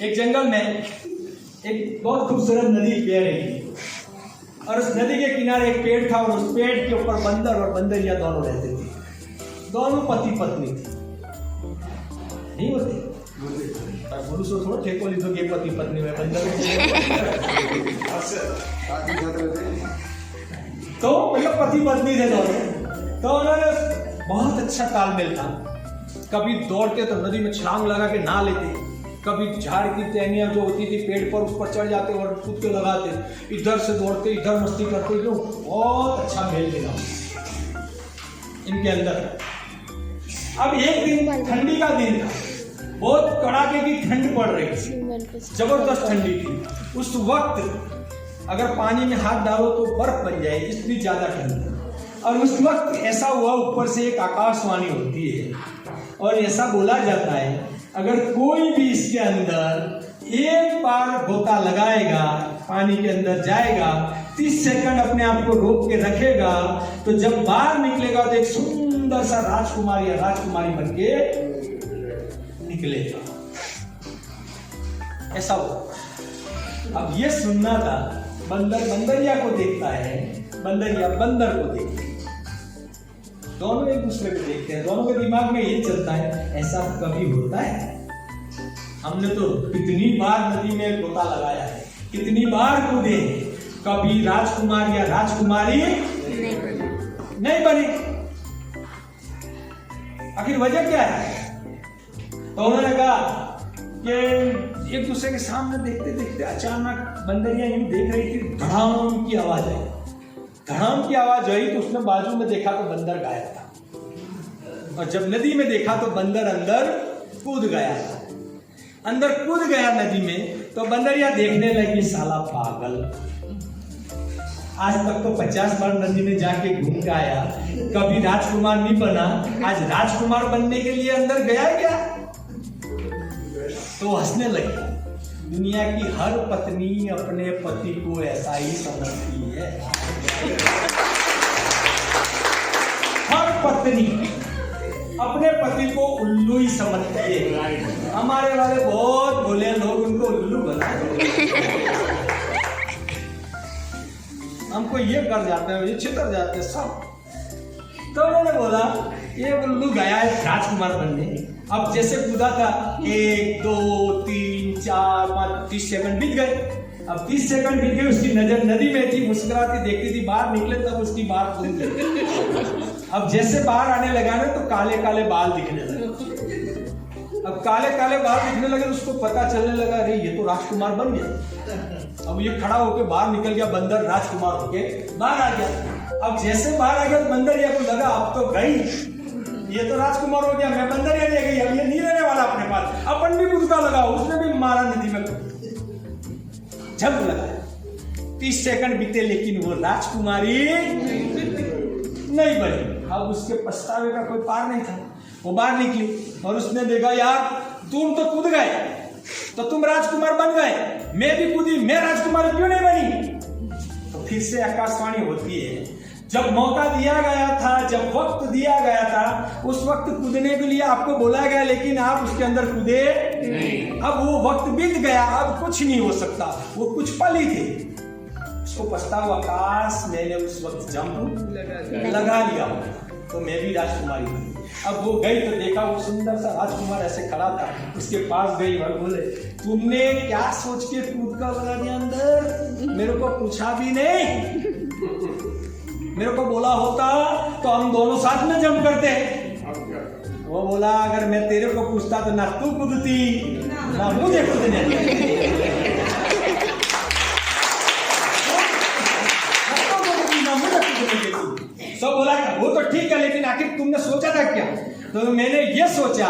एक जंगल में एक बहुत खूबसूरत नदी बह रही थी और उस नदी के किनारे एक पेड़ था और उस पेड़ के ऊपर बंदर और बंदरिया दोनों रहते थे। दोनों पति पत्नी थी। नहीं होते बोलू सो थोड़ा ठेको लीधो के पति पत्नी में बंदर तो मतलब पति पत्नी थे दोनों। तो उन्होंने बहुत अच्छा तालमेल था। कभी दौड़ते तो नदी में छलांग लगा के नहा लेते, कभी झाड़ की टहनियां जो होती थी पेड़ पर उस पर चढ़ जाते और कूद के लगाते, इधर से दौड़ते इधर मस्ती करते। जो बहुत अच्छा मेल मिला इनके अंदर। अब एक दिन ठंडी का दिन था, बहुत कड़ाके की ठंड पड़ रही थी, जबरदस्त ठंडी थी। उस वक्त अगर पानी में हाथ डालो तो बर्फ बन जाए, इतनी ज्यादा ठंड थी। और उस वक्त ऐसा हुआ, ऊपर से एक आकाशवाणी होती है और ऐसा बोला जाता है अगर कोई भी इसके अंदर एक बार गोता लगाएगा, पानी के अंदर जाएगा, 30 सेकंड अपने आप को रोक के रखेगा, तो जब बाहर निकलेगा तो एक सुंदर सा राजकुमार या राजकुमारी बन के निकलेगा। ऐसा हुआ। अब ये सुनना था। बंदर बंदरिया को देखता है, बंदरिया बंदर को देखता है, दोनों एक दूसरे को देखते हैं। दोनों के दिमाग में ये चलता है ऐसा कभी होता है? हमने तो कितनी बार नदी में गोता लगाया है, कितनी बार कूदे, कभी राजकुमार या राजकुमारी नहीं बनी। आखिर वजह क्या है? तो उन्होंने कहा कि एक दूसरे के सामने देखते देखते अचानक बंदरिया यूं देख रही थी, धड़ाम की आवाज आई। धड़ाम की आवाज आई तो उसने बाजू में देखा तो बंदर गायब था। और जब नदी में देखा तो बंदर अंदर कूद गया था। अंदर कूद गया नदी में तो बंदरिया देखने लगी, साला पागल, आज तक तो 50 बार नदी में जाके घूम के आया, कभी राजकुमार नहीं बना, आज राजकुमार बनने के लिए अंदर गया क्या? तो हंसने लगी। दुनिया की हर पत्नी अपने पति को ऐसा ही समझती है। हर पत्नी अपने पति को उल्लू ही समझती है। हमारे वाले बहुत भोले लोग उनको उल्लू बना हमको ये कर जाते हैं, ये छितर जाते हैं सब। तो उन्होंने बोला ये उल्लू गया है राजकुमार बनने। अब जैसे कूदा था 1 2 3 4 5 30 सेकंड बीत गए। अब 30 सेकंड बीत गए, उसकी नजर नदी में थी, मुस्कुराती देखती थी, बाहर निकले तब उसकी बात खुल गई। अब जैसे बाहर आने लगा ना तो काले काले बाल दिखने लगे। अब काले काले बाल दिखने लगे तो उसको पता चलने लगा, अरे ये तो राजकुमार बन गया। अब ये खड़ा होके बाहर निकल गया, बंदर राजकुमार होके बाहर आ गया। अब जैसे बाहर आ गया तो बंदरिया को लगा अब तो गई, ये तो राजकुमार हो गया, मैं बंदरिया ले गई, अब ये नहीं रहने वाला अपने पास। अपन भी कूदका लगा, उसने भी मारा नदी में, झप लगा। 30 सेकंड बीते लेकिन वो राजकुमारी नहीं बनी। अब उसके पछतावे का कोई पार नहीं था। वो बाहर निकली और उसने देखा यार तुम तो कूद गए, तो तुम राजकुमार बन गए, मैं भी कूदी, मैं राजकुमारी क्यों नहीं बनी? तो फिर से आकाशवाणी होती है, जब मौका दिया गया था, जब वक्त दिया गया था, उस वक्त कूदने के लिए आपको बोला गया लेकिन आप उसके अंदर कूदे नहीं। अब वो वक्त बीत गया, अब कुछ नहीं हो सकता। वो कुछ पल ही थे, उसको पछतावा, काश मैंने उस वक्त जंप लगा लिया, तो मैं भी राजकुमारी बनी। अब वो गई तो देखा वो सुंदर सा राजकुमार ऐसे खड़ा था, उसके पास गई और बोले तुमने क्या सोच के कूदका लगा दिया अंदर, मेरे को पूछा भी नहीं, मेरे को बोला होता तो हम दोनों साथ में जंप करते। वो बोला अगर मैं तेरे को पूछता तो ना तू कूदती ना मुझे कूदने। तो बोला वो तो ठीक है लेकिन आखिर तुमने सोचा था क्या? तो मैंने ये सोचा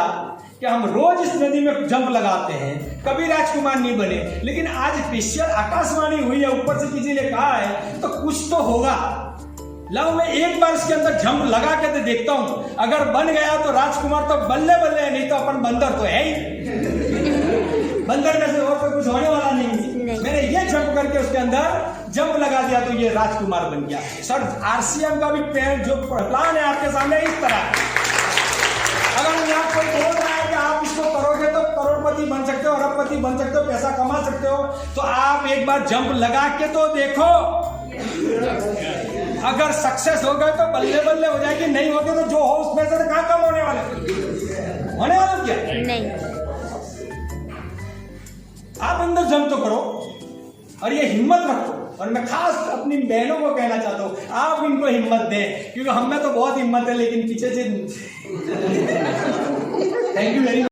कि हम रोज इस नदी में जंप लगाते हैं, कभी राजकुमार नहीं बने, लेकिन आज स्पेशल आकाशवाणी हुई है, ऊपर से किसी ने कहा है तो कुछ तो होगा। लाओ मैं एक बार इसके अंदर जंप लगा के तो देखता हूं, अगर बन गया तो राजकुमार तो बल्ले बल्ले है, नहीं तो अपन बंदर तो है ही। बंदर में से और कोई कुछ होने वाला नहीं। मैंने ये जंप करके उसके अंदर जंप लगा दिया तो ये राजकुमार बन गया। सर आरसीएम का भी जो प्लान है आपके सामने इस तरह, अगर कोई बोल रहा है कि आप इसको करोगे तो करोड़पति बन सकते हो, अरबपति बन सकते हो, पैसा कमा सकते हो। तो आप एक बार जंप लगा के तो देखो, अगर सक्सेस हो गए तो बल्ले बल्ले हो जाएगी, नहीं होते तो जो हो उसमें से कहाँ कम होने वाले क्या नहीं। आप अंदर जंप तो करो और ये हिम्मत रखो। और मैं खास अपनी बहनों को कहना चाहता हूँ, आप इनको हिम्मत दें, क्योंकि हम में तो बहुत हिम्मत है लेकिन पीछे से थैंक यू वेरी मच।